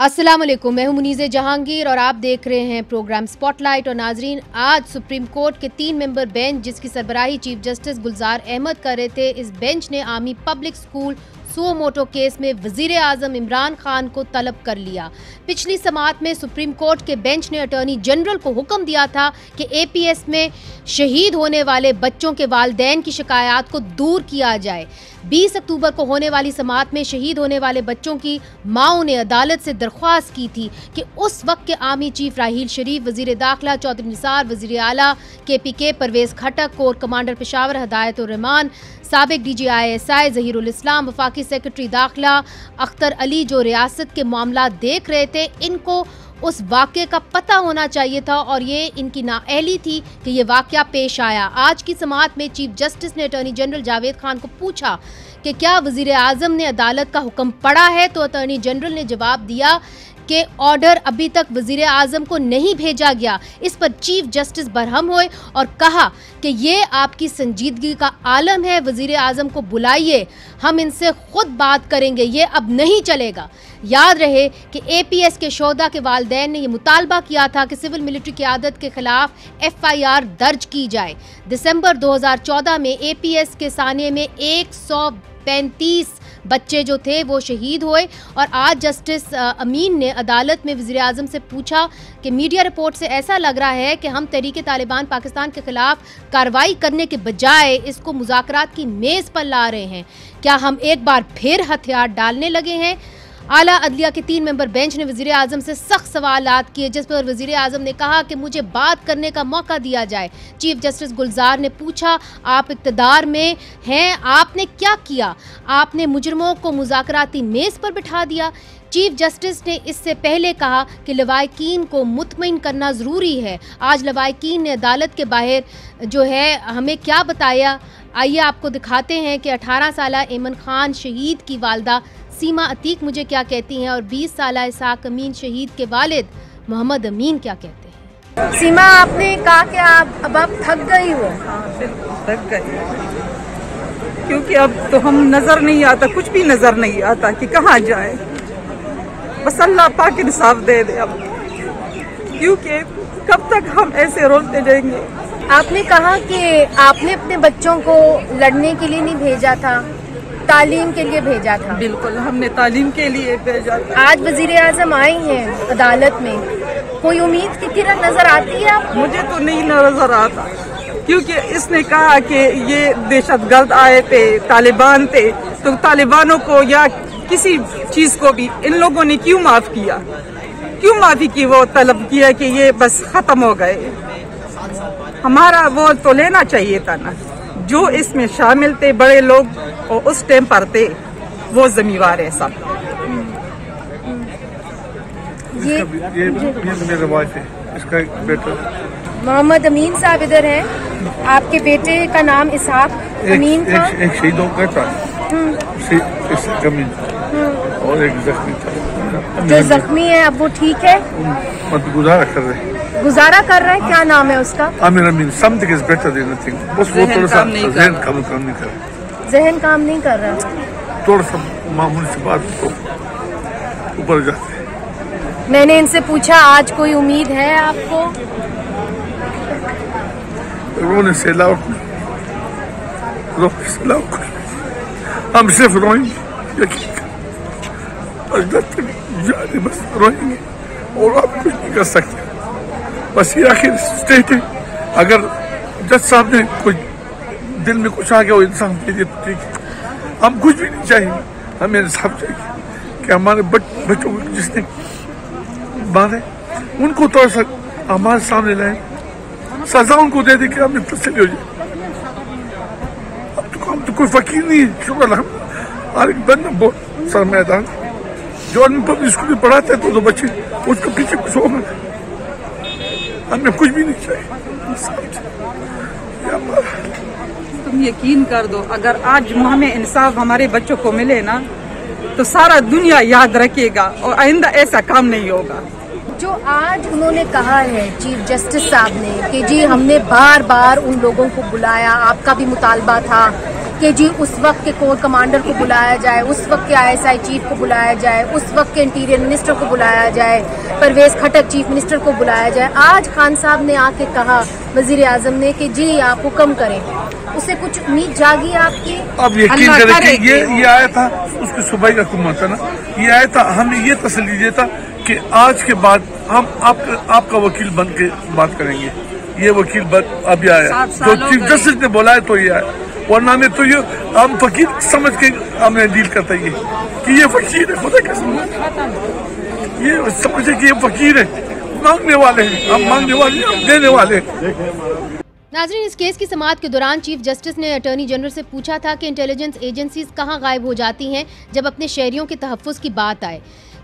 अस्सलाम वालेकुम, मैं हूं मुनीज़े जहांगीर और आप देख रहे हैं प्रोग्राम स्पॉटलाइट। और नाजरीन, आज सुप्रीम कोर्ट के 3 मेंबर बेंच जिसकी सरबराही चीफ जस्टिस गुलजार अहमद कर रहे थे, इस बेंच ने army public school suo motu case में वजीर आजम इमरान खान को तलब कर लिया। पिछली समाअत में सुप्रीम कोर्ट के बेंच ने अटॉर्नी जनरल को हुक्म दिया था कि एपीएस में शहीद होने वाले बच्चों के वालिदैन की शिकायत को दूर किया जाए। 20 अक्टूबर को होने वाली समाअत में शहीद होने वाले बच्चों की माओं ने अदालत से दरख्वास्त की थी कि उस वक्त के आर्मी चीफ राहील शरीफ, वजीर दाखिला चौधरी निसार, वजीर आला KPK परवेज खटक, कोर कमांडर पेशावर हदायतुर रहमान, साबिक DG ISI ज़हीरुल इस्लाम, वफाकी सेक्रेटरी दाखिला अख्तर अली जो रियासत के मामला देख रहे थे, इनको उस वाक़े का पता होना चाहिए था और ये इनकी नाअहली थी कि ये वाक़या पेश आया। आज की समाअत में चीफ जस्टिस ने अटॉर्नी जनरल जावेद खान को पूछा कि क्या वज़ीर आज़म ने अदालत का हुक्म पढ़ा है, तो अटॉर्नी जनरल ने जवाब दिया कि ऑर्डर अभी तक वज़ीर आज़म को नहीं भेजा गया। इस पर चीफ जस्टिस बरहम हुए और कहा कि ये आपकी संजीदगी का आलम है, वज़ीर आज़म को बुलाइए, हम इनसे खुद बात करेंगे, ये अब नहीं चलेगा। याद रहे कि APS के शोहदा के वालिदैन ने यह मुतालबा किया था कि सिविल मिलिट्री क़यादत के खिलाफ FIR दर्ज की जाए। दिसंबर 2014 में APS के सानिए में 135 बच्चे जो थे वो शहीद हुए और आज जस्टिस अमीन ने अदालत में वज़ीर आज़म से पूछा कि मीडिया रिपोर्ट से ऐसा लग रहा है कि हम तहरीक तालिबान पाकिस्तान के खिलाफ कार्रवाई करने के बजाय इसको मुज़ाकरात की मेज़ पर ला रहे हैं, क्या हम एक बार फिर हथियार डालने लगे हैं? आला अदलिया के 3 मेंबर बेंच ने वज़ीर आज़म से सख्त सवालात किए, जिस पर वज़ीर आज़म ने कहा कि मुझे बात करने का मौका दिया जाए। चीफ जस्टिस गुलजार ने पूछा, आप इक़्तिदार में हैं, आपने क्या किया? आपने मुजरमों को मुज़ाकराती मेज़ पर बिठा दिया। चीफ जस्टिस ने इससे पहले कहा कि लवाहिकीन को मुतमईन करना ज़रूरी है। आज लवाहिकीन ने अदालत के बाहर जो है हमें क्या बताया, आइए आपको दिखाते हैं कि 18 साला ऐमन खान शहीद की वालदा सीमा अतीक मुझे क्या कहती हैं और 20 साला इसाक अमीन शहीद के वालिद मोहम्मद अमीन क्या कहते हैं। सीमा, आपने कहा कि आप थक गई हो। हाँ, बिल्कुल थक गई, क्योंकि अब तो हम नजर नहीं आता, कुछ भी नजर नहीं आता कि कहाँ जाए। बस अल्लाह पाक इंसाफ दे दे अब, क्योंकि कब तक हम ऐसे रोते रहेंगे। आपने कहा कि आपने अपने बच्चों को लड़ने के लिए नहीं भेजा था, तालीम के लिए भेजा था। बिल्कुल, हमने तालीम के लिए भेजा था। आज वज़ीर आज़म आई हैं अदालत में, कोई उम्मीद की किरण नजर आती है आपको? मुझे तो नहीं नजर आता, क्योंकि इसने कहा कि ये दहशतगर्द आए थे, तालिबान थे, तो तालिबानों को या किसी चीज को भी इन लोगों ने क्यों माफ किया, क्यों माफी की वो तलब किया कि ये बस खत्म हो गए। हमारा वो तो लेना चाहिए था ना, जो इसमें शामिल थे बड़े लोग और उस टाइम पर थे, वो जिम्मेवार है सब। ये मेरा वाइफ है, इसका एक बेटा मोहम्मद अमीन साहब इधर हैं। आपके बेटे का नाम इसाक अमीन था। एक शहीदों का था और एक जख्मी था। जो जख्मी है अब वो ठीक है, मतलब गुजारा कर रहे हैं। गुजारा कर रहा है, क्या नाम है उसका? Aamir Amin. Something is better than nothing. बस वो थोड़ा सा जहन काम नहीं कर रहा। जहन काम नहीं कर रहा, थोड़ा सा मामूली सी बात को ऊपर जाते हैं। मैंने इनसे पूछा आज कोई उम्मीद है आपको? रोने से अलावा कुछ हम सिर्फ रोएंगे, बस रोएंगे और आप कुछ नहीं कर सकते। बस ये आखिर स्टेट है। अगर जज साहब ने कुछ दिल में कुछ आ गया वो इंसान के लिए तो ठीक है, हम कुछ भी नहीं चाहिए, हमें इंसाफ चाहिए कि हमारे बच्चों को जिसने मारे उनको थोड़ा सा हमारे सामने लाए, सजा उनको दे दे कि हमें तसल्ली हो जाए। हम तो कोई फकीर नहीं है, शुक्र हर एक बंदा बहुत सारा मैदान जो पब्लिक स्कूल में पढ़ाते हैं तो बच्चे उसके पीछे कुछ होगा, हमें कुछ भी नहीं चाहिए। तुम यकीन कर दो, अगर आज हमें इंसाफ हमारे बच्चों को मिले ना, तो सारा दुनिया याद रखेगा और आइंदा ऐसा काम नहीं होगा। जो आज उन्होंने कहा है चीफ जस्टिस साहब ने कि जी हमने बार बार उन लोगों को बुलाया, आपका भी मुतालबा था कि जी उस वक्त के कोर कमांडर को बुलाया जाए, उस वक्त के ISI चीफ को बुलाया जाए, उस वक्त के इंटीरियर मिनिस्टर को बुलाया जाए, परवेज खटक चीफ मिनिस्टर को बुलाया जाए। आज खान साहब ने आके कहा वजीर आजम ने कि जी आप हुक्म करें, उससे कुछ उम्मीद जागी आपकी? अब यकीन करें कि ये आया था उसकी सुबह का हुकूमत है ना, ये आया था, हमें ये तसल्ली दिया था कि आज के बाद हम आपका वकील बन के बात करेंगे। ये वकील अभी आया तो चीफ जस्टिस ने बोला है तो ये आया, वरना में तो ये हम फकीर समझ के हमने डील करता है कि ये फकीर है, खुदा कसम ये समझे कि ये फकीर है, मांगने वाले हैं, हम मांगने वाले हम देने वाले हैं। नाज़रीन, इस केस की समाअत के दौरान चीफ जस्टिस ने अटॉर्नी जनरल से पूछा था कि इंटेलिजेंस एजेंसीज कहां गायब हो जाती हैं जब अपने शहरियों के तहफ़्फ़ुज़ की बात आए।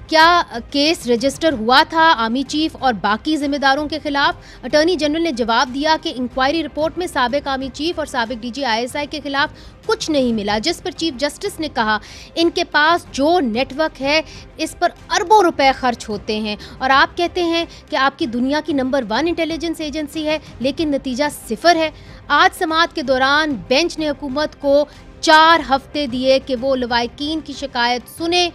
क्या केस रजिस्टर हुआ था आर्मी चीफ और बाकी जिम्मेदारों के खिलाफ? अटॉर्नी जनरल ने जवाब दिया कि इंक्वायरी रिपोर्ट में साबिक आर्मी चीफ और साबिक DG ISI के खिलाफ कुछ नहीं मिला, जिस पर चीफ जस्टिस ने कहा इनके पास जो नेटवर्क है इस पर अरबों रुपए खर्च होते हैं और आप कहते हैं कि आपकी दुनिया की नंबर 1 इंटेलिजेंस एजेंसी है, लेकिन नतीजा 0 है। आज समाअत के दौरान बेंच ने हुकूमत को 4 हफ्ते दिए कि वो लवाहिकीन की शिकायत सुने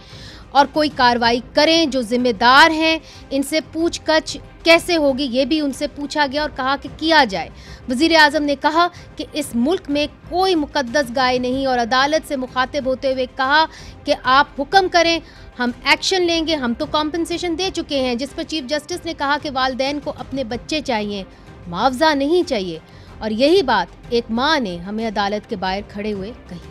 और कोई कार्रवाई करें, जो जिम्मेदार हैं इनसे पूछताछ कैसे होगी ये भी उनसे पूछा गया और कहा कि किया जाए। वज़ीर आज़म ने कहा कि इस मुल्क में कोई मुकद्दस गाय नहीं और अदालत से मुखातिब होते हुए कहा कि आप हुक्म करें, हम एक्शन लेंगे, हम तो कॉम्पनसेशन दे चुके हैं। जिस पर चीफ जस्टिस ने कहा कि वालिदैन को अपने बच्चे चाहिए, मुआवजा नहीं चाहिए, और यही बात एक माँ ने हमें अदालत के बाहर खड़े हुए कही।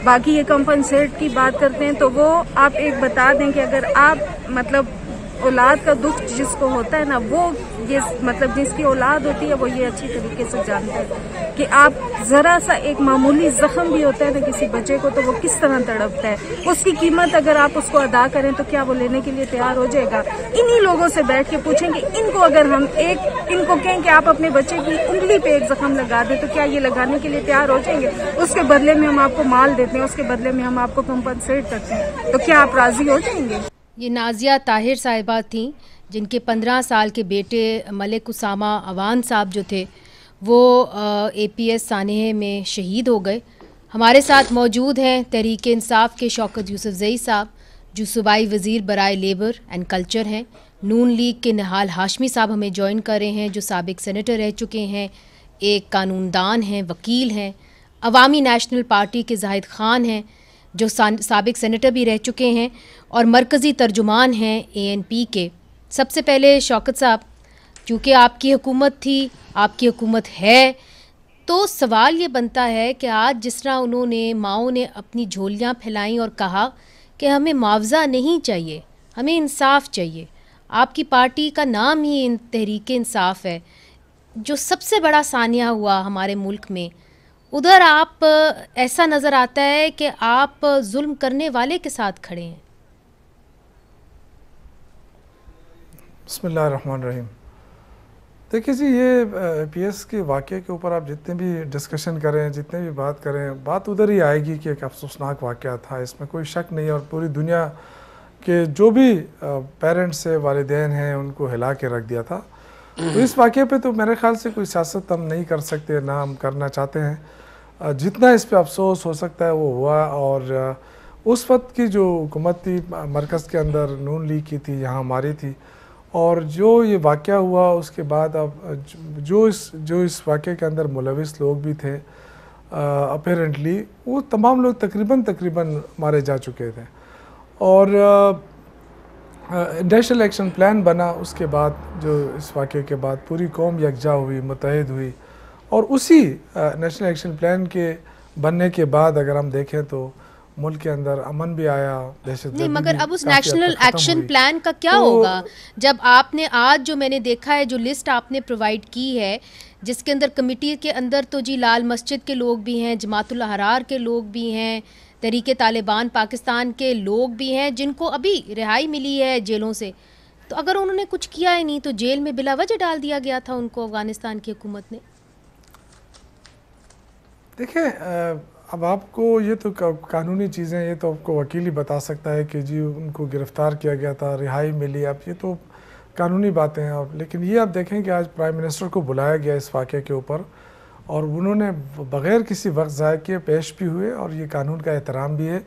बाकी ये कंपनसेट की बात करते हैं तो वो आप एक बता दें कि अगर आप मतलब औलाद का दुख जिसको होता है ना, वो ये मतलब जिसकी औलाद होती है वो ये अच्छी तरीके से जानता है कि आप जरा सा एक मामूली जख्म भी होता है ना किसी बच्चे को तो वो किस तरह तड़पता है। उसकी कीमत अगर आप उसको अदा करें तो क्या वो लेने के लिए तैयार हो जाएगा? इन्हीं लोगों से बैठ के पूछेंगे, इनको अगर हम इनको कहें कि आप अपने बच्चे की उंगली पे एक जख्म लगा दें तो क्या ये लगाने के लिए तैयार हो जाएंगे? उसके बदले में हम आपको माल देते हैं, उसके बदले में हम आपको कंपनसेट करते हैं, तो क्या आप राजी हो जाएंगे? ये नाजिया ताहिर साहिबा थी जिनके 15 साल के बेटे मलिक उसामा अवान साहब जो थे वो APS सानेह में शहीद हो गए। हमारे साथ मौजूद हैं तहरीक इंसाफ के शौकत यूसुफजई साहब जो सूबाई वज़ीर बराए लेबर एंड कल्चर हैं। नून लीग के निहाल हाशमी साहब हमें ज्वाइन कर रहे हैं जो साबिक सेनेटर रह चुके हैं, एक कानूनदान हैं, वकील हैं। अवामी नेशनल पार्टी के जाहिद खान हैं जो साबिक सेनेटर भी रह चुके हैं और मरकज़ी तर्जुमान हैं ANP के। सबसे पहले शौकत साहब, चूँकि आपकी हुकूमत थी, आपकी हुकूमत है, तो सवाल ये बनता है कि आज जिस तरह उन्होंने माओं ने अपनी झोलियाँ फैलाई और कहा कि हमें मुआवजा नहीं चाहिए, हमें इंसाफ चाहिए। आपकी पार्टी का नाम ही तहरीक इंसाफ है, जो सबसे बड़ा सानिया हुआ हमारे मुल्क में। उधर आप ऐसा नज़र आता है कि आप जुल्म करने वाले के साथ खड़े हैं। बिस्मिल्लाहिर्रहमानिर्रहीम। देखिए जी, ये APS के वाक़े के ऊपर आप जितने भी डिस्कशन करें, जितने भी बात करें, बात उधर ही आएगी कि एक अफसोसनाक वाक़या था, इसमें कोई शक नहीं। और पूरी दुनिया के जो भी पेरेंट्स है, वालिदैन हैं, उनको हिला के रख दिया था। तो इस वाक़े पे तो मेरे ख़्याल से कोई सियासत हम नहीं कर सकते, ना हम करना चाहते हैं। जितना इस पे अफसोस हो सकता है वो हुआ। और उस वक्त की जो हुकूमत थी मरकज़ के अंदर नून लीग की थी, यहाँ हमारी थी, और जो ये वाक़या हुआ उसके बाद अब जो इस वाक़े के अंदर मुलविस लोग भी थे अपेरेंटली, वो तमाम लोग तकरीबन मारे जा चुके थे। और नेशनल एक्शन प्लान बना, उसके बाद जो इस वाक़े के बाद पूरी कौम यकजा हुई, मुत्तहिद हुई। और उसी नेशनल एक्शन प्लान के बनने के बाद अगर हम देखें तो मुल्क के अंदर अमन भी आया, दहशतगर्दी नहीं, मगर अब उस नेशनल एक्शन प्लान का क्या होगा जब आपने आज जो मैंने देखा है, जो लिस्ट आपने प्रोवाइड की है, जिसके अंदर कमेटी के अंदर तो जी लाल मस्जिद के लोग भी हैं, जमातुल अहरार के लोग भी हैं, तहरीके तालिबान पाकिस्तान के लोग भी हैं जिनको अभी रिहाई मिली है जेलों से। तो अगर उन्होंने कुछ किया ही नहीं तो जेल में बिला वजह डाल दिया गया था उनको अफगानिस्तान की हुकूमत ने। देखिए, अब आपको ये तो कानूनी चीज़ें, ये तो आपको वकील ही बता सकता है कि जी उनको गिरफ़्तार किया गया था, रिहाई मिली, अब ये तो कानूनी बातें हैं। अब लेकिन ये आप देखें कि आज प्राइम मिनिस्टर को बुलाया गया इस वाक़े के ऊपर, और उन्होंने बग़ैर किसी वक्त ज़ाय किए पेश भी हुए और ये कानून का एहतराम भी है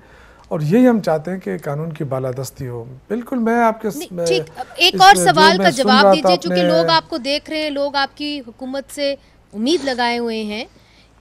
और यही हम चाहते हैं कि कानून की बालादस्ती हो। बिल्कुल मैं आपके ठीक, एक और सवाल का जवाब दीजिए, चूंकि लोग आपको देख रहे हैं, लोग आपकी हुकूमत से उम्मीद लगाए हुए हैं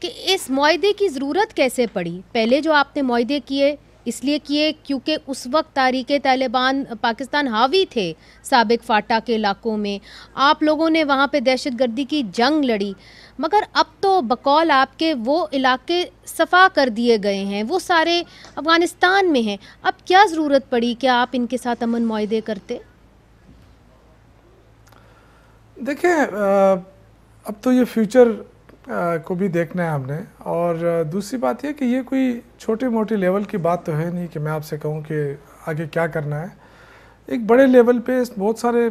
कि इस मुआहदे की ज़रूरत कैसे पड़ी। पहले जो आपने मुआहदे किए इसलिए किए क्योंकि उस वक्त तारीके तालिबान पाकिस्तान हावी थे साबिक फाटा के इलाकों में, आप लोगों ने वहाँ पे दहशतगर्दी की जंग लड़ी, मगर अब तो बकौल आपके वो इलाके सफ़ा कर दिए गए हैं, वो सारे अफ़गानिस्तान में हैं। अब क्या ज़रूरत पड़ी कि आप इनके साथ अमन मुआहदे करते? देखिए अब तो ये फ्यूचर को भी देखना है हमने, और दूसरी बात यह कि ये कोई छोटे मोटे लेवल की बात तो है नहीं कि मैं आपसे कहूँ कि आगे क्या करना है। एक बड़े लेवल पे बहुत सारे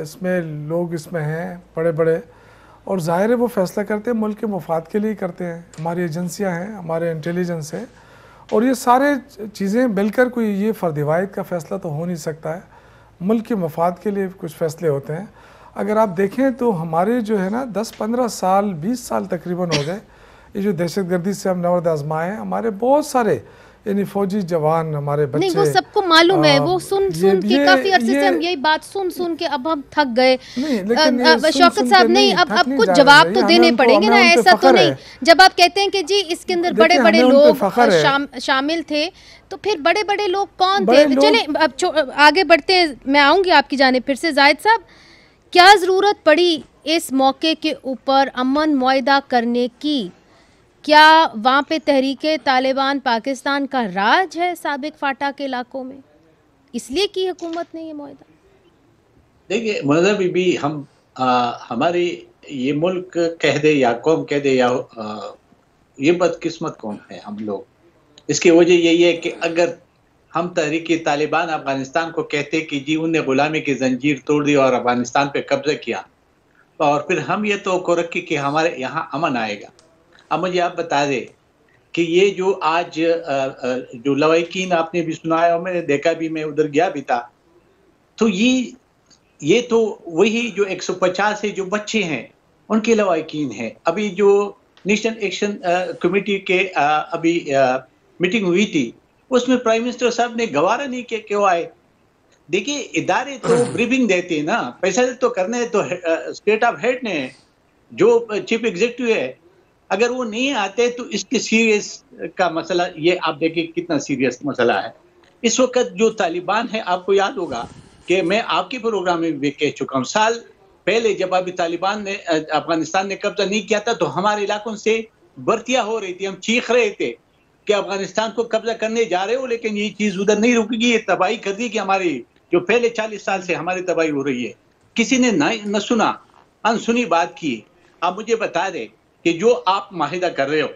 इसमें लोग इसमें हैं बड़े बड़े, और ज़ाहिर है वो फैसला करते हैं मुल्क के मफाद के लिए करते हैं। हमारी एजेंसियां हैं, हमारे इंटेलिजेंस है, और ये सारे चीज़ें मिलकर कोई ये फ़र्द-ए-वाहिद का फ़ैसला तो हो नहीं सकता है। मुल्क के मफाद के लिए कुछ फ़ैसले होते हैं। अगर आप देखें तो हमारे जो है ना 10-15 साल 20 साल तकरीबन हो गए ये जो दहशतगर्दी से हम नवर्द आजमाए हैं। हमारे बहुत सारे यानी फौजी जवान, हमारे बच्चे, नहीं वो सबको मालूम है, वो सुन के काफी अरसे से हम यही बात सुन के अब हम थक गए। शौकत साहब नहीं, अब कुछ जवाब तो देने पड़ेंगे ना, ऐसा तो नहीं। जब आप कहते हैं कि जी इसके अंदर बड़े बड़े लोग शामिल थे, तो फिर बड़े बड़े लोग कौन थे? चले अब आगे बढ़ते हैं, मैं आऊंगी आपकी जानिब फिर से। जाहिद साहब, क्या ज़रूरत पड़ी इस मौके के ऊपर अमन मुआहदा करने की? क्या वहाँ पे तहरीके तालिबान पाकिस्तान का राज है साबिक फाटा के इलाकों में, इसलिए की हुकूमत ने ये मुआहदा? देखिए मुनज़्ज़र बीबी, हम हमारी ये मुल्क कह दे या कौम कह दे या ये बदकिस्मत कौम है हम लोग। इसकी वजह यही है कि अगर हम तहरीके तालिबान अफगानिस्तान को कहते कि जी उन्हें गुलामी की जंजीर तोड़ दी और अफगानिस्तान पे कब्जा किया, और फिर हम ये तो को रखी कि हमारे यहाँ अमन आएगा। अब मुझे आप बता दें कि ये जो आज जो लवाकिन आपने भी सुना है और मैंने देखा भी, मैं उधर गया भी था, तो ये तो वही जो 150 से जो बच्चे हैं उनके लवाकिन हैं। अभी जो नेशनल एक्शन कमेटी के अभी मीटिंग हुई थी, उसमें प्राइम मिनिस्टर साहब ने गवारा नहीं किया क्यों आए। देखिए इदारे तो ब्रीफिंग देते हैं ना, पैसा तो करने तो स्टेट ऑफ हेड ने, जो चीफ एग्जीक्यूटिव है, अगर वो नहीं आते तो इसके सीरियस का मसला, ये आप देखिए कितना सीरियस मसला है। इस वक्त जो तालिबान है, आपको याद होगा कि मैं आपके प्रोग्राम में भी कह चुका हूँ, साल पहले जब अभी तालिबान ने अफगानिस्तान ने कब्जा नहीं किया था, तो हमारे इलाकों से भर्तियां हो रही थी, हम चीख रहे थे कि अफगानिस्तान को कब्जा करने जा रहे हो, लेकिन ये चीज उधर नहीं रुकेगी, ये तबाही कर दी कि हमारी जो पहले 40 साल से हमारी तबाही हो रही है। किसी ने न सुना, अनसुनी बात की। आप मुझे बता दें कि जो आप माहिदा कर रहे हो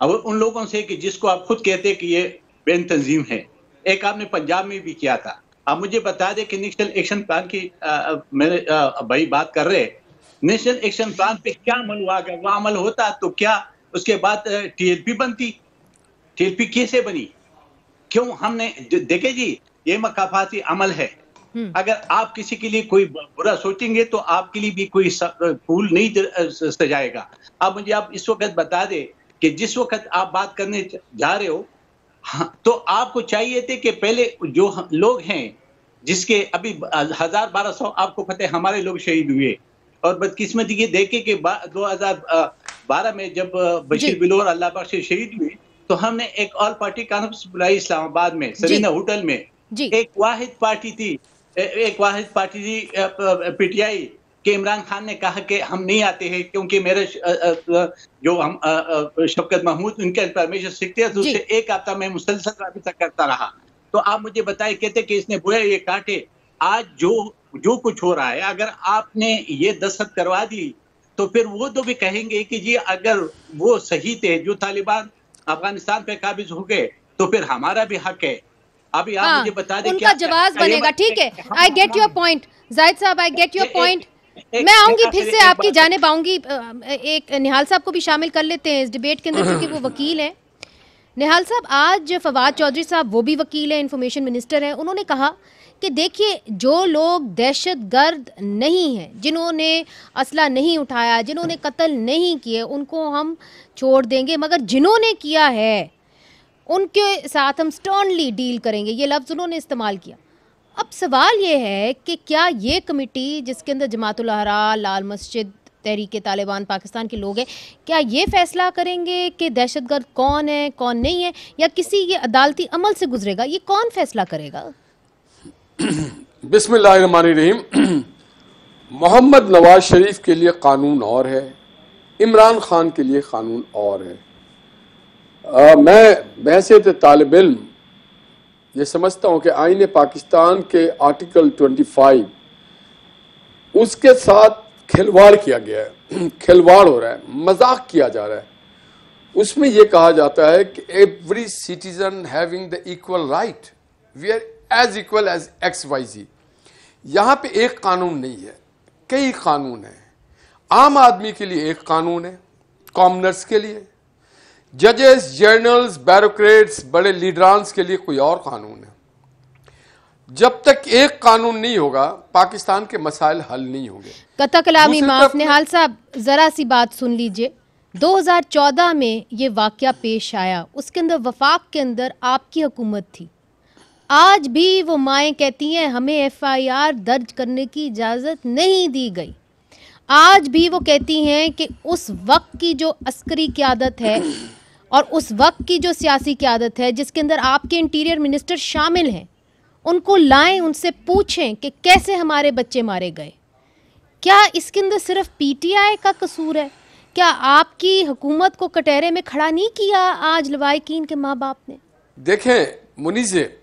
अब उन लोगों से कि जिसको आप खुद कहते हैं कि ये बेन तंजीम है, एक आपने पंजाब में भी किया था। आप मुझे बता दें कि नेशनल एक्शन प्लान की मेरे भाई बात कर रहे, नेशनल एक्शन प्लान पे क्या अमल हुआ? अगर वह अमल होता तो क्या उसके बाद TLP बनती? TLP कैसे बनी? क्यों हमने देखे जी, ये मकाफाती अमल है। अगर आप किसी के लिए कोई बुरा सोचेंगे तो आपके लिए भी कोई फूल नहीं सजाएगा। अब मुझे आप इस वक्त बता दें कि जिस वक्त आप बात करने जा रहे हो, तो आपको चाहिए थे कि पहले जो लोग हैं जिसके अभी 1000-1200 आपको पता है हमारे लोग शहीद हुए, और बदकिस्मती ये देखे कि 2012 में जब बशीर बिलोर अल्लाह बख्श शहीद हुए, तो हमने एक ऑल पार्टी कॉन्फ्रेंस बुलाई इस्लामाबाद में, सरीना होटल में। एक वाहिद पार्टी थी PTI के इमरान खान ने कहा कि हम नहीं आते हैं क्योंकि मेरे जो हम शफकत महमूद उनके परमिशन सीखते हैं, तो उससे एक हफ्ता में मुसलसल राबिता करता रहा। तो आप मुझे बताए, कहते कि इसने बोया ये काटे। आज जो कुछ हो रहा है, अगर आपने ये दस्तखत करवा दी तो फिर वो तो भी कहेंगे कि जी अगर वो सही थे, जो तालिबान अफगानिस्तान पे काबिज हो गए, तो फिर हमारा भी हक है। अभी आप मुझे बता दें उनका जवाब बनेगा। ठीक है, I get your point Zahid साहब, आई गेट योर पॉइंट। मैं आऊंगी फिर से आपकी जानिब आऊंगी। एक निहाल साहब को भी शामिल कर लेते हैं इस डिबेट के अंदर क्योंकि वो वकील हैं। निहाल साहब, आज फवाद चौधरी साहब वो भी वकील हैं, इंफॉर्मेशन मिनिस्टर हैं, उन्होंने कहा कि देखिए जो लोग दहशतगर्द नहीं हैं, जिन्होंने असला नहीं उठाया, जिन्होंने कत्ल नहीं किए, उनको हम छोड़ देंगे, मगर जिन्होंने किया है उनके साथ हम स्टर्नली डील करेंगे, ये लफ्ज़ उन्होंने इस्तेमाल किया। अब सवाल ये है कि क्या ये कमेटी जिसके अंदर जमातुल अहरार, लाल मस्जिद, तहरीक तालिबान पाकिस्तान के लोग हैं, क्या ये फैसला करेंगे कि दहशतगर्द कौन है कौन नहीं है, या किसी ये अदालती अमल से गुजरेगा? ये कौन फैसला करेगा? बिस्मिल्लाहिर्रहमानिर्रहीम। मोहम्मद नवाज शरीफ के लिए कानून और है, इमरान खान के लिए कानून और है। मैं बहसियत तालिब इल्म ये समझता हूँ कि आईन पाकिस्तान के आर्टिकल 25 उसके साथ खिलवाड़ किया गया है, खिलवाड़ हो रहा है, मजाक किया जा रहा है। उसमें यह कहा जाता है कि every citizen having the equal right, we are as equal as XYZ। यहां पे एक कानून नहीं है, कई कानून है। आम आदमी के लिए एक कानून है, कॉमनर्स के लिए, जजेस, जर्नल्स, ब्यूरोक्रेट्स, बड़े लीडरान्स के लिए कोई और कानून है। जब तक एक कानून नहीं होगा पाकिस्तान के मसाइल हल नहीं होंगे। कता कलामी माफ निहाल साहब, जरा सी बात सुन लीजिए। 2014 में ये वाकया पेश आया, उसके अंदर वफाक के अंदर आपकी हुकूमत थी। आज भी वो माएँ कहती हैं हमें FIR दर्ज करने की इजाज़त नहीं दी गई। आज भी वो कहती हैं कि उस वक्त की जो अस्करी क़यादत है और उस वक्त की जो सियासी क़यादत है जिसके अंदर आपके इंटीरियर मिनिस्टर शामिल हैं, उनको लाएं, उनसे पूछें कि कैसे हमारे बच्चे मारे गए। क्या इसके अंदर सिर्फ PTI का कसूर है? क्या आपकी हुकूमत को कटहरे में खड़ा नहीं किया आज लवाहिकीन के माँ बाप ने? देखें मुनीज़े,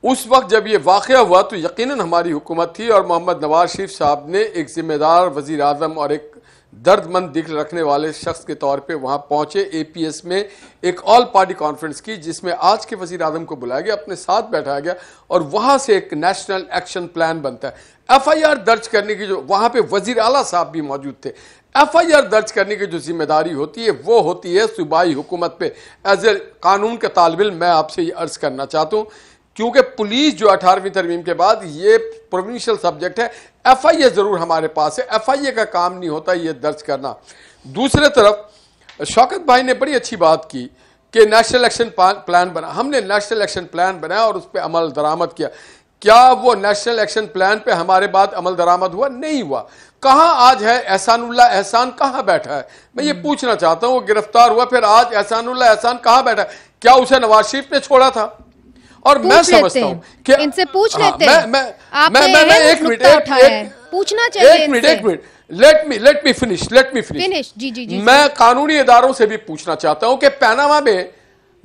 उस वक्त जब ये वाक़या हुआ तो यकीनन हमारी हुकूमत थी और मोहम्मद नवाज शरीफ साहब ने एक जिम्मेदार वज़ीर आज़म और एक दर्दमंद दिल रखने वाले शख्स के तौर पे वहाँ पहुँचे। APS में एक ऑल पार्टी कॉन्फ्रेंस की जिसमें आज के वज़ीर आज़म को बुलाया गया, अपने साथ बैठाया गया और वहाँ से एक नेशनल एक्शन प्लान बनता है। FIR दर्ज करने की जो वहाँ पे वज़ीर आला साहब भी मौजूद थे। FIR दर्ज करने की जो जिम्मेदारी होती है वो होती है सूबाई हुकूमत पे। एज ए कानून के तालिब इल्म मैं आपसे ये अर्ज़ करना चाहता हूँ, क्योंकि पुलिस जो 18वीं तरमीम के बाद ये प्रोविंशियल सब्जेक्ट है, FIA ज़रूर हमारे पास है, FIA का काम नहीं होता ये दर्ज करना। दूसरे तरफ शौकत भाई ने बड़ी अच्छी बात की कि नेशनल एक्शन प्लान बना। हमने नेशनल एक्शन प्लान बनाया और उस पर अमल दरामद किया। क्या वो नेशनल एक्शन प्लान पे हमारे बाद अमल दरामद हुआ? नहीं हुआ। कहाँ आज है एहसानुल्लाह एहसान, कहाँ बैठा है? मैं ये पूछना चाहता हूँ, वो गिरफ्तार हुआ, फिर आज एहसानुल्लाह एहसान कहाँ बैठा है? क्या उसे नवाज शरीफ ने छोड़ा था? और मैं समझता हूँ कि इनसे पूछ लेते हैं। मैं एक मिनट पूछना चाहिए। एक मिनट लेट मी फिनिश। जी। मैं कानूनी इदारों से भी पूछना चाहता हूँ कि पैनामा में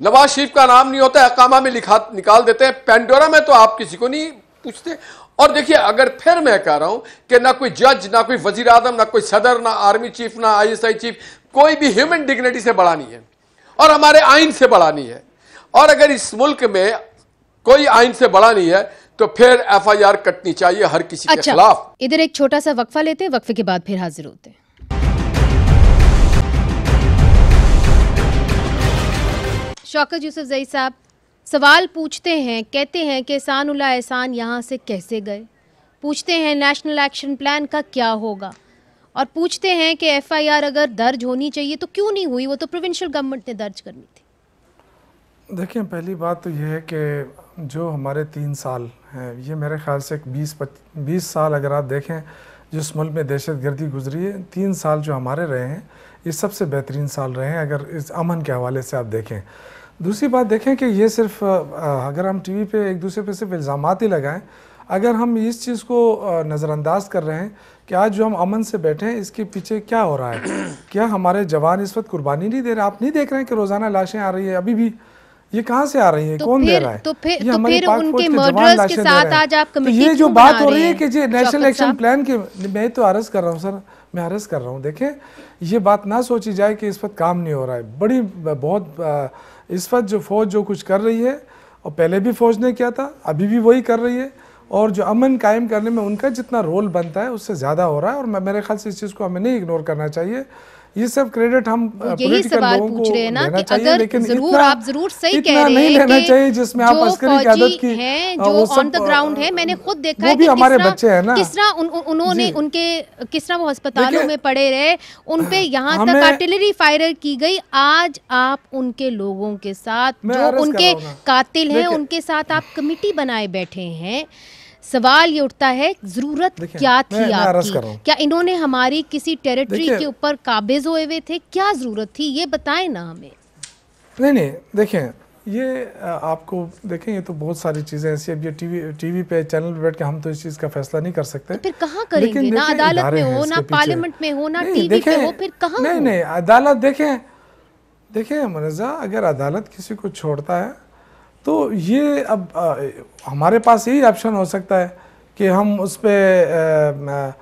नवाज शरीफ का नाम नहीं होता, अकामा में निकाल देते हैं, पेंडोरा में तो आप किसी को नहीं पूछते। और देखिए, अगर फिर मैं कह रहा हूं कि ना कोई जज, ना कोई वजीर आजम, ना कोई सदर, ना आर्मी चीफ, ना ISI चीफ, कोई भी ह्यूमन डिग्निटी से बड़ा नहीं है और हमारे आइन से बड़ा नहीं है। और अगर इस मुल्क में कोई आइन से बड़ा नहीं है तो फिर FIR कटनी चाहिए हर किसी के खिलाफ। इधर एक छोटा सा वक्फा लेते हैं, वक्फे के बाद फिर हाजिर होते हैं। शौकत यूसुफ ज़ई साहब सवाल पूछते हैं, कहते हैं कि एहसानुल्लाह एहसान यहाँ से कैसे गए, पूछते हैं नेशनल एक्शन प्लान का क्या होगा, और पूछते हैं कि FIR अगर दर्ज होनी चाहिए तो क्यों नहीं हुई, वो तो प्रोविंशियल गवर्नमेंट ने दर्ज करनी थी। देखिए, पहली बात तो यह है कि जो हमारे 3 साल हैं, ये मेरे ख्याल से 20 साल अगर आप देखें जिस मुल्क में दहशतगर्दी गुजरी है, 3 साल जो हमारे रहे हैं ये सबसे बेहतरीन साल रहे हैं अगर इस अमन के हवाले से आप देखें। दूसरी बात देखें कि ये सिर्फ अगर हम TV पे एक दूसरे पे सिर्फ इल्ज़ामात ही लगाएं, अगर हम इस चीज़ को नज़रअंदाज कर रहे हैं कि आज जो हम अमन से बैठे हैं इसके पीछे क्या हो रहा है, क्या हमारे जवान इस वक्त कुर्बानी नहीं दे रहे? आप नहीं देख रहे हैं कि रोज़ाना लाशें आ रही है? अभी भी ये कहाँ से आ रही है? कौन दे रहा है? तो फिर उनके मर्डर्स के साथ आज आप कमेटी ये जो बात हो रही है कि जी नेशनल एक्शन प्लान के, मैं तो अर्ज़ कर रहा हूँ सर, मैं अर्ज़ कर रहा हूँ, देखें ये बात ना सोची जाए कि इस वक्त काम नहीं हो रहा है। बड़ी बहुत इस वक्त जो फ़ौज जो कुछ कर रही है, और पहले भी फ़ौज ने किया था, अभी भी वही कर रही है, और जो अमन कायम करने में उनका जितना रोल बनता है उससे ज़्यादा हो रहा है। और मेरे ख्याल से इस चीज़ को हमें नहीं इग्नोर करना चाहिए। ये सब क्रेडिट हम यही सवाल पूछ रहे हैं ना कि अगर जरूर आप जरूर सही कह रहे नहीं हैं लेना कि चाहिए जिसमें आप अस्करी की आदत की हैं जो ऑन द ग्राउंड है। मैंने खुद देखा है कि हमारे बच्चे हैं ना, किस तरह उन्होंने उनके किस तरह वो अस्पतालों में पड़े रहे, उनपे यहाँ तक आर्टिलरी फायर की गई। आज आप उनके लोगों के साथ जो उनके कातिल हैं उनके साथ आप कमेटी बनाए बैठे हैं। सवाल ये उठता है जरूरत क्या थी आपकी? क्या इन्होंने हमारी किसी टेरिटरी के ऊपर काबिज हुए हुए थे? क्या जरूरत थी ये बताएं ना हमें। नहीं देखें, ये आपको देखें, ये तो बहुत सारी चीजें ऐसी, अब ये टीवी पे चैनल पे बैठ के हम तो इस चीज का फैसला नहीं कर सकते। तो फिर कहाँ करेंगे? ना अदालत में हो, ना पार्लियामेंट में हो, ना टीवी पे हो, फिर कहाँ? नहीं अदालत देखें मुनज़्ज़ा, अगर अदालत किसी को छोड़ता है तो ये अब हमारे पास यही ऑप्शन हो सकता है कि हम उस पर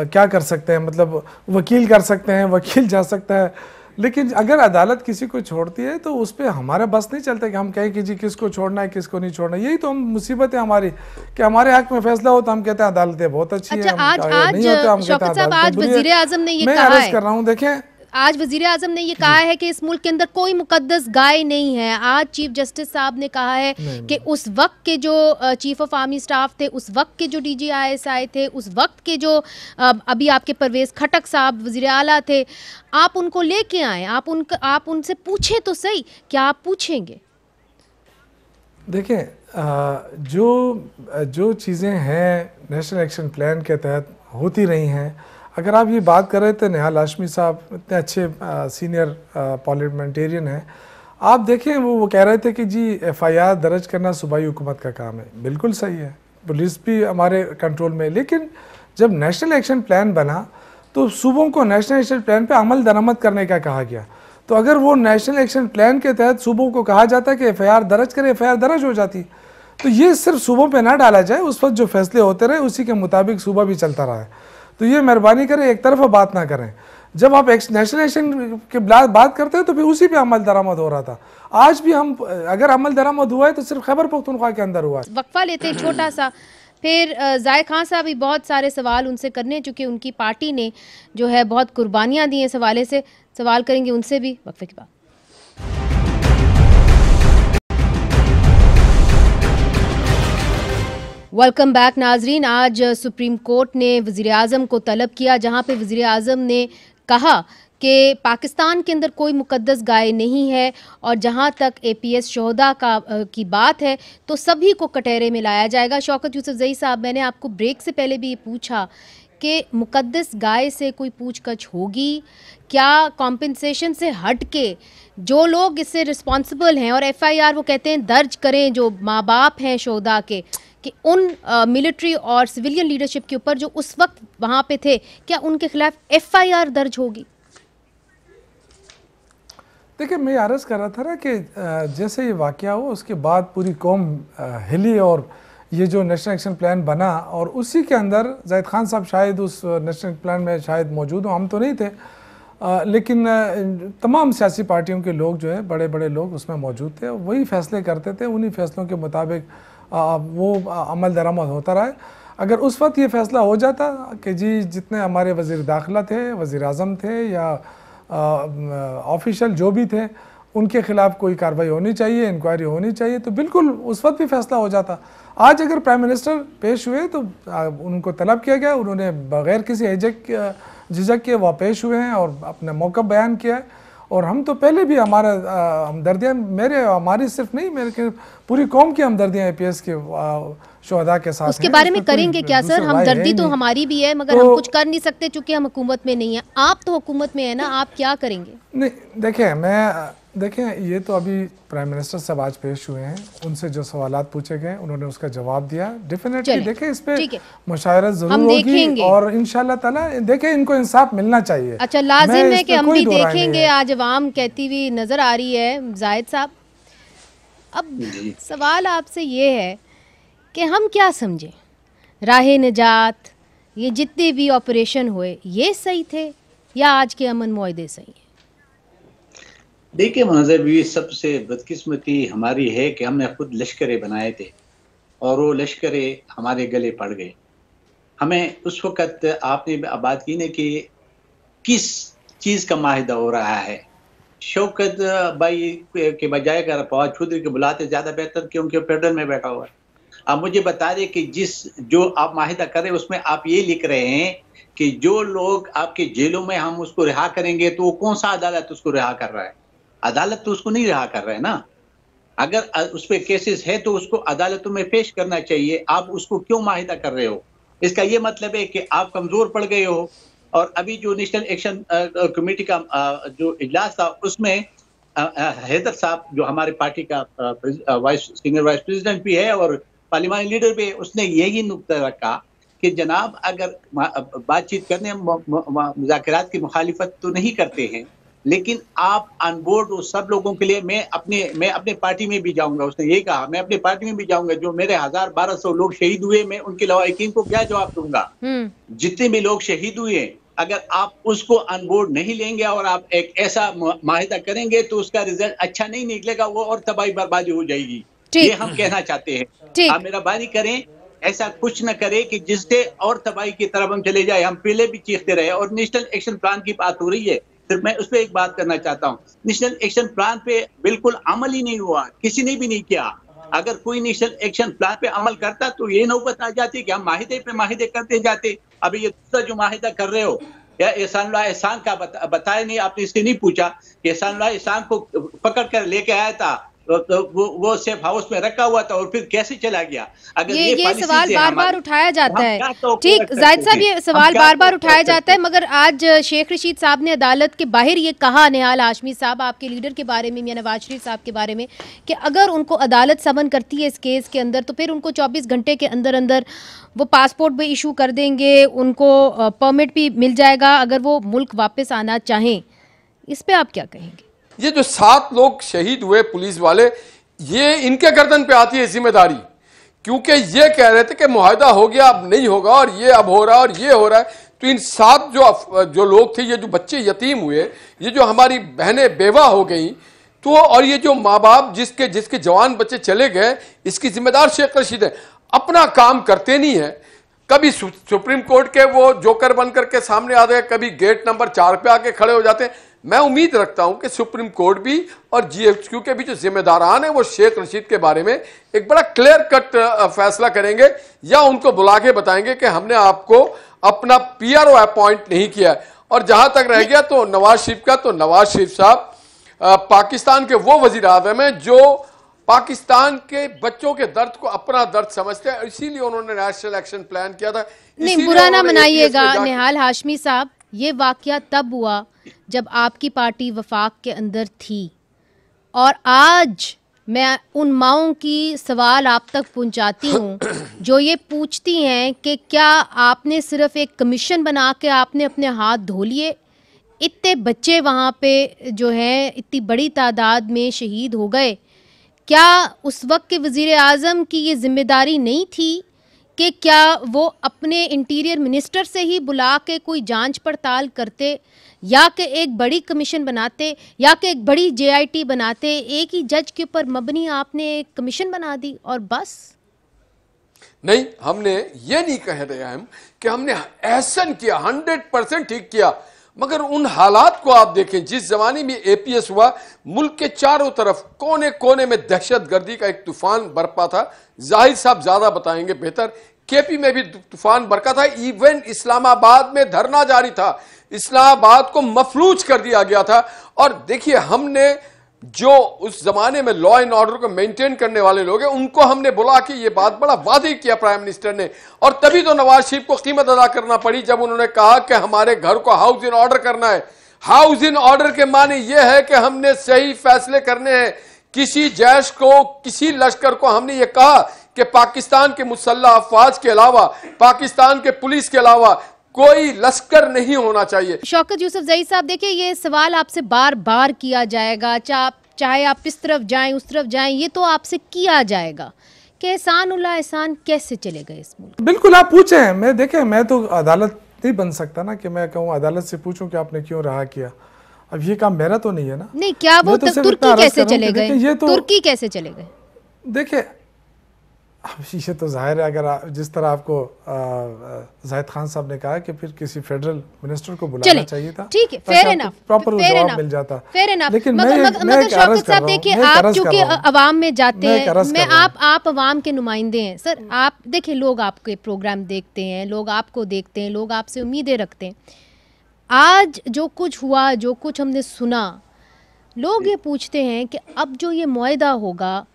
क्या कर सकते हैं, मतलब वकील कर सकते हैं, वकील जा सकता है। लेकिन अगर अदालत किसी को छोड़ती है तो उस पर हमारा बस नहीं चलता कि हम कहें कि जी किसको छोड़ना है किसको नहीं छोड़ना। यही तो हम मुसीबत है हमारी कि हमारे हक में फैसला हो तो हम कहते हैं अदालतें बहुत अच्छी है, नहीं होते हम कहते हैं आज वज़ीर आज़म ने ये कहा है। मैं अर्ज़ कर रहा हूँ, देखें आज वजीर आजम ने ये कहा है कि इस मुल्क के अंदर कोई मुकद्दस गाय नहीं है। आज चीफ जस्टिस साहब ने कहा है कि उस वक्त के जो चीफ ऑफ आर्मी स्टाफ थे, उस वक्त के जो DGIS थे, उस वक्त के जो अभी आपके परवेज़ खटक साहब वजीर आला थे, आप उनको लेके आए, आप उनसे पूछे तो सही। क्या आप पूछेंगे? देखें, जो चीज़ें हैं नेशनल एक्शन प्लान के तहत होती रही हैं। अगर आप ये बात कर रहे थे, निहाल हाशमी साहब इतने अच्छे सीनियर पार्लियामेंटेरियन हैं, आप देखें वो कह रहे थे कि जी FIR दर्ज करना सूबाई हुकूमत का काम है। बिल्कुल सही है, पुलिस भी हमारे कंट्रोल में। लेकिन जब नेशनल एक्शन प्लान बना तो सूबों को नेशनल एक्शन प्लान पे अमल दरामद करने का कहा गया। तो अगर वो नेशनल एक्शन प्लान के तहत सूबों को कहा जाता कि FIR दर्ज करें, FIR दर्ज हो जाती। तो ये सिर्फ सूबों पर ना डाला जाए, उस वक्त जो फैसले होते रहे उसी के मुताबिक सूबा भी चलता रहा है। तो ये मेहरबानी करें एक तरफा बात ना करें। जब आप नेशनल एक्शन के बात करते हैं तो फिर उसी पे अमल दरामद हो रहा था। आज भी हम अगर अमल दरामद हुआ है तो सिर्फ खैबर पख्तूनख्वा के अंदर हुआ है। वक्फा लेते हैं छोटा सा, फिर ज़ाहिद खान साहब भी बहुत सारे सवाल उनसे करने, चूँकि उनकी पार्टी ने जो है बहुत कुर्बानियाँ दी हैं इस हवाले से। सवाल करेंगे उनसे भी वक्फे के बाद। वेलकम बैक नाजरीन। आज सुप्रीम कोर्ट ने वज़ीर आज़म को तलब किया, जहां पे वज़ीर आज़म ने कहा कि पाकिस्तान के अंदर कोई मुकद्दस गाय नहीं है और जहां तक APS शोहदा की बात है तो सभी को कटहरे में लाया जाएगा। शौकत यूसुफजई साहब, मैंने आपको ब्रेक से पहले भी ये पूछा कि मुकद्दस गाय से कोई पूछताछ होगी क्या? कॉम्पेंसेशन से हट के जो लोग इससे रिस्पॉन्सिबल हैं और FIR वो कहते हैं दर्ज करें, जो माँ बाप हैं शोहदा के, कि उन मिलिट्री और सिविलियन लीडरशिप के ऊपर जो उस वक्त वहाँ पे थे, क्या उनके खिलाफ FIR दर्ज होगी? देखिए, मैं अर्ज़ कर रहा था ना कि जैसे ये वाक़या हुआ उसके बाद पूरी कौम हिली और ये जो नेशनल एक्शन प्लान बना और उसी के अंदर ज़ाहिद खान साहब शायद उस नेशनल प्लान में शायद मौजूद हो, हम तो नहीं थे, लेकिन तमाम सियासी पार्टियों के लोग जो है बड़े बड़े लोग उसमें मौजूद थे, वही फैसले करते थे, उन्हीं फैसलों के मुताबिक वो अमल दरामद होता रहा है। अगर उस वक्त ये फैसला हो जाता कि जी जितने हमारे वज़ीर दाखिला थे, वज़ीर आज़म थे या ऑफिशियल जो भी थे, उनके ख़िलाफ़ कोई कार्रवाई होनी चाहिए, इंक्वायरी होनी चाहिए, तो बिल्कुल उस वक्त भी फैसला हो जाता। आज अगर प्राइम मिनिस्टर पेश हुए तो उनको तलब किया गया, उन्होंने बग़ैर किसी झिझक के वह पेश हुए हैं और अपना मौक़िफ़ बयान किया है। और हम तो पहले भी हमारा हमदर्दियाँ हमारी सिर्फ नहीं, मेरे पूरी कौम की हमदर्दियाँ APS के शोहदा के साथ उसके बारे में करेंगे क्या सर? हमदर्दी तो हमारी भी है, मगर हम कुछ कर नहीं सकते चूंकि हम हुकूमत में नहीं है। आप तो हुकूमत में है ना, आप क्या करेंगे? नहीं, देखें ये तो अभी प्राइम मिनिस्टर साहब आज पेश हुए हैं, उनसे जो सवालात पूछे गए उन्होंने उसका जवाब दिया। डेफिनेटली देखें इस पे मुशावरत जरूर होगी और इंशाल्लाह ताला देखें इनको इंसाफ मिलना चाहिए। अच्छा, लाजिम है कि हम भी देखेंगे। आज अवाम कहती हुई नजर आ रही है। जाहिद साहब, अब सवाल आपसे ये है कि हम क्या समझें, राह निजात ये जितने भी ऑपरेशन हुए ये सही थे या आज के अमन मुआहदे सही है? देखिए मुनज़्ज़र बीवी, सबसे बदकिस्मती हमारी है कि हमने खुद लश्करे बनाए थे और वो लश्करे हमारे गले पड़ गए। हमें उस वक़्त आपने बात की ना कि किस चीज का माहिदा हो रहा है। शौकत भाई के बजाय अगर फवाद चौधरी को बुलाते ज्यादा बेहतर, क्योंकि फेडरल में बैठा हुआ है। आप मुझे बता दें कि जो आप माहिदा कर रहे हैं उसमें आप ये लिख रहे हैं कि जो लोग आपके जेलों में हम उसको रिहा करेंगे, तो वो कौन सा अदालत उसको रिहा कर रहा है? अदालत तो उसको नहीं रिहा कर रहा है ना। अगर उस पर केसेस है तो उसको अदालतों में पेश करना चाहिए। आप उसको क्यों माहिदा कर रहे हो? इसका ये मतलब है कि आप कमजोर पड़ गए हो। और अभी जो नेशनल एक्शन कमेटी का जो इजलास था उसमें हैदर साहब जो हमारे पार्टी का सीनियर वाइस प्रेसिडेंट भी है और पार्लियामानी लीडर भी है, उसने यही नुक्ता रखा कि जनाब अगर बातचीत करने मुज़ाकरात की मुखालिफत तो नहीं करते हैं, लेकिन आप ऑन बोर्ड वो सब लोगों के लिए मैं अपने पार्टी में भी जाऊंगा। उसने ये कहा मैं अपने पार्टी में भी जाऊंगा। जो मेरे 1200 लोग शहीद हुए, मैं उनके लवाहिकीन को क्या जवाब दूंगा? जितने भी लोग शहीद हुए, अगर आप उसको ऑन बोर्ड नहीं लेंगे और आप एक ऐसा माहिदा करेंगे तो उसका रिजल्ट अच्छा नहीं निकलेगा, वो और तबाही बर्बादी हो जाएगी। ये हम कहना चाहते हैं। आप मेरा बारी करें, ऐसा कुछ न करे कि जिससे और तबाही की तरफ हम चले जाए। हम पहले भी चीखते रहे और नेशनल एक्शन प्लान की बात हो रही है, फिर मैं उस पर एक बात करना चाहता हूँ। नेशनल एक्शन प्लान पे बिल्कुल अमल ही नहीं हुआ, किसी ने भी नहीं किया। अगर कोई नेशनल एक्शन प्लान पे अमल करता तो ये नौबत आ जाती कि हम माहिदे पे माहिदे करते जाते। अभी ये दूसरा जो माहिदा कर रहे हो या एहसान का बताया नहीं, आपने इससे नहीं पूछा कि एहसान को पकड़ कर लेके आया था तो वो सेफ हाउस में रखा हुआ था और फिर कैसे चला गया? अगर ये सवाल बार बार उठाया जाता है। ठीक जाहिद साहब, ये सवाल बार बार उठाया जाता है, मगर आज शेख रशीद साहब ने अदालत के बाहर ये कहा, निहाल हाशमी साहब आपके लीडर के बारे में, मियां नवाज शरीफ साहब के बारे में, कि अगर उनको अदालत समन करती है इस केस के अंदर तो फिर उनको 24 घंटे के अंदर अंदर वो पासपोर्ट भी इशू कर देंगे, उनको परमिट भी मिल जाएगा अगर वो मुल्क वापस आना चाहें। इस पर आप क्या कहेंगे? ये जो 7 लोग शहीद हुए पुलिस वाले, ये इनके गर्दन पे आती है जिम्मेदारी, क्योंकि ये कह रहे थे कि मुआहदा हो गया अब नहीं होगा और ये अब हो रहा है और ये हो रहा है। तो इन 7 जो लोग थे, ये जो बच्चे यतीम हुए, ये जो हमारी बहनें बेवा हो गई, तो और ये जो माँ बाप जिसके जवान बच्चे चले गए, इसकी जिम्मेदार शेख रशीद है। अपना काम करते नहीं है, कभी सुप्रीम कोर्ट के वो जोकर बनकर के सामने आ गए, कभी गेट नंबर 4 पे आके खड़े हो जाते हैं। मैं उम्मीद रखता हूं कि सुप्रीम कोर्ट भी और जीएचक्यू के भी जो जिम्मेदारान है वो शेख रशीद के बारे में एक बड़ा क्लियर कट फैसला करेंगे, या उनको बुला के बताएंगे कि हमने आपको अपना पीआरओ अपॉइंट नहीं किया। और जहां तक रह गया तो नवाज शरीफ का, तो नवाज शरीफ साहब पाकिस्तान के वो वजीर आज़म हैं जो पाकिस्तान के बच्चों के दर्द को अपना दर्द समझते हैं, इसीलिए उन्होंने नेशनल एक्शन प्लान किया था। नहीं, बुरा ना मनाइएगा निहाल हाशमी साहब, ये वाकया तब हुआ जब आपकी पार्टी वफाक के अंदर थी, और आज मैं उन माओं की सवाल आप तक पहुंचाती हूँ जो ये पूछती हैं कि क्या आपने सिर्फ एक कमीशन बना के आपने अपने हाथ धो लिए? इतने बच्चे वहाँ पे जो हैं इतनी बड़ी तादाद में शहीद हो गए, क्या उस वक्त के वज़ीर आज़म की ये जिम्मेदारी नहीं थी कि क्या वो अपने इंटीरियर मिनिस्टर से ही बुला के कोई जांच पड़ताल करते, या कि एक बड़ी कमीशन बनाते, या कि एक बड़ी जेआईटी बनाते? एक ही जज के ऊपर मबनी आपने एक कमीशन बना दी और बस। नहीं, हमने ये नहीं कह रहे हम कि हमने एहसन किया, 100% ठीक किया, मगर उन हालात को आप देखें जिस जमाने में एपीएस हुआ, मुल्क के चारों तरफ कोने कोने में दहशतगर्दी का एक तूफान बरपा था। जाहिर साहब ज्यादा बताएंगे बेहतर, केपी में भी तूफान बरका था। इवन इस्लामाबाद में धरना जारी था, इस्लामाबाद को मफलूज कर दिया गया था। और देखिए, हमने जो उस जमाने में लॉ एंड ऑर्डर को मेंटेन करने वाले लोग हैं उनको हमने बुला के ये बात बड़ा वादे किया प्राइम मिनिस्टर ने, और तभी तो नवाज शरीफ को कीमत अदा करना पड़ी जब उन्होंने कहा कि हमारे घर को हाउस इन ऑर्डर करना है। हाउस इन ऑर्डर के माने ये है कि हमने सही फैसले करने हैं। किसी जैश को, किसी लश्कर को हमने ये कहा कि पाकिस्तान के मुसल्लह अफवाज के अलावा, पाकिस्तान के पुलिस के अलावा कोई लश्कर नहीं होना चाहिए। शौकत यूसुफजई साहब, देखिए ये सवाल आपसे बार बार किया जाएगा, चाहे आप इस तरफ जाएं उस तरफ जाएं, ये तो आपसे किया जाएगा कि एहसान कैसे चले गए इस मुल्क? बिल्कुल आप पूछें, मैं देखें, मैं तो अदालत नहीं बन सकता ना कि मैं कहूँ अदालत से पूछूं कि आपने क्यों रहा किया। अब ये काम मेरा तो नहीं है ना। नहीं, क्या वो तुर्की कैसे चले गए? तुर्की कैसे चले गए? देखिए, अब ये तो जाहिर है, अगर जिस तरह आपको जाहिद खान साहब ने कहा कि फिर किसी फेडरल मिनिस्टर को बुलाना चाहिए था, ठीक है, फेयर इनफ, प्रॉपर जवाब मिल जाता। Fair enough. लेकिन मगर शौकत साहब देखिए, आप चूंकि अवाम में जाते हैं, मैं आप अवाम के नुमाइंदे हैं सर, आप देखिए लोग आपके प्रोग्राम देखते हैं, लोग आपको देखते हैं, लोग आपसे उम्मीदें रखते हैं। आज जो कुछ हुआ, जो कुछ हमने सुना, लोग ये पूछते हैं कि अब जो ये मुआहदा होगा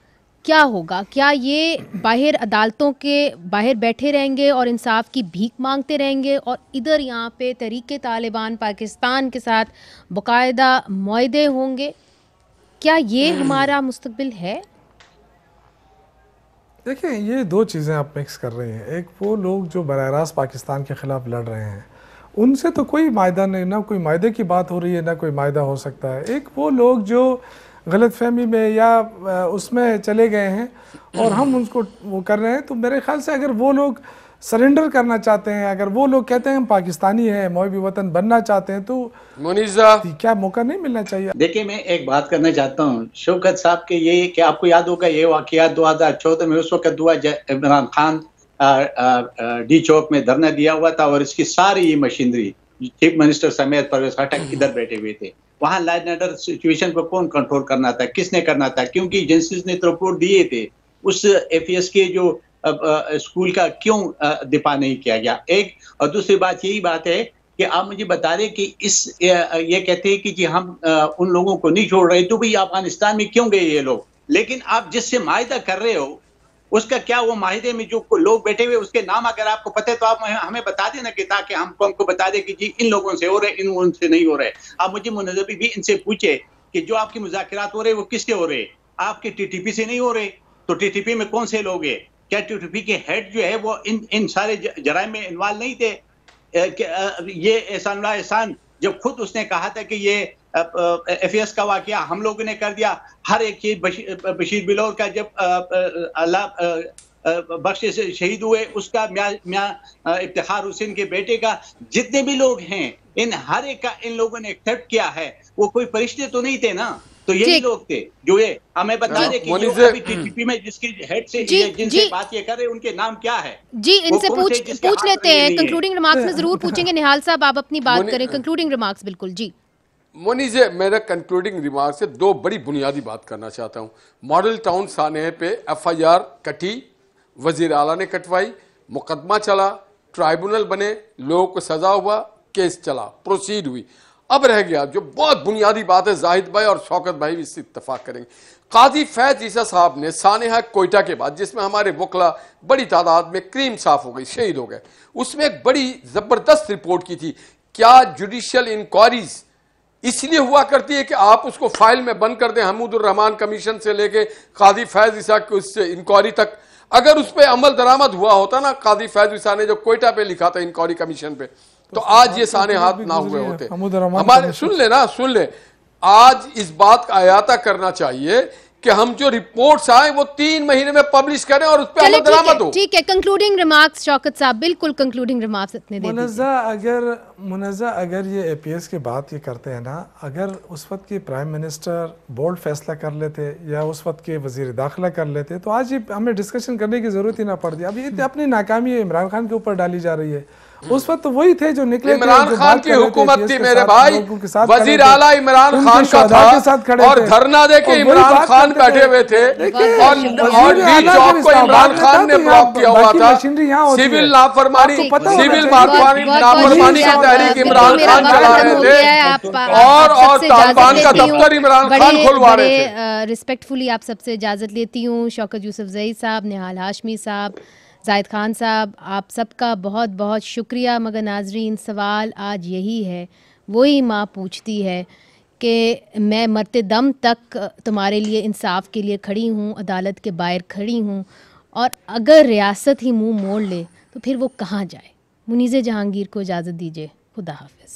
क्या होगा? क्या ये बाहर अदालतों के बाहर बैठे रहेंगे और इंसाफ की भीख मांगते रहेंगे, और इधर यहाँ पे तहरीके तालिबान पाकिस्तान के साथ बाकायदा मुआहदे होंगे? क्या ये हमारा मुस्तकबिल है? देखिए, ये दो चीज़ें आप मिक्स कर रहे हैं। एक वो लोग जो बराह रास्त पाकिस्तान के ख़िलाफ़ लड़ रहे हैं, उनसे तो कोई मायदा नहीं, ना कोई मायदे की बात हो रही है, ना कोई मायदा हो सकता है। एक वो लोग जो गलतफहमी में या उसमें चले गए हैं और हम उनको वो कर रहे हैं, तो मेरे ख्याल से अगर वो लोग सरेंडर करना चाहते हैं, अगर वो लोग कहते हैं हम पाकिस्तानी हैं, मौबी वतन बनना चाहते हैं, तो मुनीज़ा क्या मौका नहीं मिलना चाहिए? देखिए, मैं एक बात करना चाहता हूँ शौकत साहब के, ये कि आपको याद होगा ये वाकया 2014 में, उस वक्त हुआ इमरान खान डी चौक में धरना दिया हुआ था और इसकी सारी मशीनरी चीफ मिनिस्टर समेत परवेज खटक इधर बैठे हुए थे। वहां लॉ एंड ऑर्डर सिचुएशन को कौन कंट्रोल करना था, किसने करना था? क्योंकि एजेंसीज ने तो रिपोर्ट दिए थे, उस एफएस के जो स्कूल का क्यों दिफा नहीं किया गया? एक, और दूसरी बात यही बात है कि आप मुझे बता दें कि ये कहते हैं कि जी हम उन लोगों को नहीं छोड़ रहे, तो भाई अफगानिस्तान में क्यों गए ये लोग? लेकिन आप जिससे माहिदा कर रहे हो उसका क्या, वो माहिदे में जो लोग बैठे हुए उसके नाम अगर आपको पता है तो आप हमें बता देना, कि ताकि हमको बता दे कि जी इन लोगों से हो रहे, इन उनसे नहीं हो रहे। आप मुझे मुनज़्ज़र भी इनसे पूछे कि जो आपकी मुज़ाकरात हो रहे वो किसके हो रहे? आपके टीटीपी से नहीं हो रहे, तो टीटीपी में कौन से लोग हैं? क्या टीटीपी के हेड जो है वो इन सारे जराइम में इन्वॉल्व नहीं थे? ये एहसान जब खुद उसने कहा था कि ये एफएस का वाकया हम लोगों ने कर दिया, हर एक चीज बशीर बिलौर का जब अल्लाह बख्शे से शहीद हुए, उसका मियां इफ्तिखार हुसैन के बेटे का, जितने भी लोग हैं इन हर एक का इन लोगों ने एक्सेप्ट किया है। वो कोई फरिश्ते तो नहीं थे ना, तो यही लोग थे जो ये हमें बता दे कि जो अभी टीटीपी में जिसकी हेड से जिनसे बात ये कर रहे उनके नाम क्या है? जी, इनसे पूछ लेते हैं। कंक्लूडिंग रिमार्क्स में जरूर पूछेंगे। निहाल साहब, आप अपनी बात करें, कंक्लूडिंग रिमार्क्स। बिल्कुल जी मुनीज़े, मेरा कंक्लूडिंग रिमार्क से दो बड़ी बुनियादी बात करना चाहता हूँ। मॉडल टाउन सानेह पे एफआईआर कटी, वजीर आला ने कटवाई, मुकदमा चला, ट्राइब्यूनल बने, लोगों को सजा हुआ, केस चला, प्रोसीड हुई। अब रह गया जो बहुत बुनियादी बात है, जाहिद भाई और शौकत भाई भी इससे इत्तफाक करेंगे। काजी फैज ईसा साहब ने सानेहा कोयटा के बाद, जिसमें हमारे वकला बड़ी तादाद में क्रीम साफ हो गई, शहीद हो गए, उसमें एक बड़ी जबरदस्त रिपोर्ट की थी। क्या जुडिशियल इंक्वायरीज इसलिए हुआ करती है कि आप उसको फाइल में बंद कर दें? हमीदुर रहमान कमीशन से लेके काजी फैज ईसा की उस इंक्वायरी तक, अगर उस पर अमल दरामद हुआ होता ना, काजी फैज ईसा ने जो कोयटा पे लिखा था इंक्वायरी कमीशन पे, तो आज ये साने हाथ ना हुए होते। हमारे सुन ले, आज इस बात का अयाता करना चाहिए कि हम जो रिपोर्ट्स आए वो 3 महीने में पब्लिश करें और उस पर अमल दरामद हो। ठीक है, कंक्लूडिंग रिमार्क्स शौकत साहब, बिल्कुल कंक्लूडिंग रिमार्क्स इतने दे दीजिए। मुनज़्ज़ा अगर ये एपीएस की बात ये करते हैं ना, अगर उस वक्त के प्राइम मिनिस्टर बोल्ड फैसला कर लेते या उस वक्त के वजीर दाखिला कर लेते, तो आज ये हमें डिस्कशन करने की जरूरत ही ना पड़ती। अब ये अपनी नाकामी इमरान खान के ऊपर डाली जा रही है। उस वक्त तो वही थे जो निकले, इमरान खान की हुकूमत थी मेरे भाई, वजीर आला इमरान खान का था और धरना देके इमरान खान बैठे हुए थे और डी चौक को इमरान खान ने ब्लॉक किया हुआ था। सिविल नाफरमानी की तहरीक इमरान खान चला रहे थे और तालिबान का दफ्तर इमरान खान खुलवा रहे थे। रिस्पेक्टफुली आप सबसे इजाजत लेती हूँ। शौकत यूसुफ ज़ई साहब, निहाल हाशमी साहब, जाहिद खान साहब, आप सबका बहुत बहुत शुक्रिया। मगर नाजरीन, सवाल आज यही है, वही माँ पूछती है कि मैं मरते दम तक तुम्हारे लिए इंसाफ के लिए खड़ी हूँ, अदालत के बाहर खड़ी हूँ, और अगर रियासत ही मुंह मोड़ ले तो फिर वो कहाँ जाए? मुनीज़े जहांगीर को इजाज़त दीजिए। खुदा हाफिज़।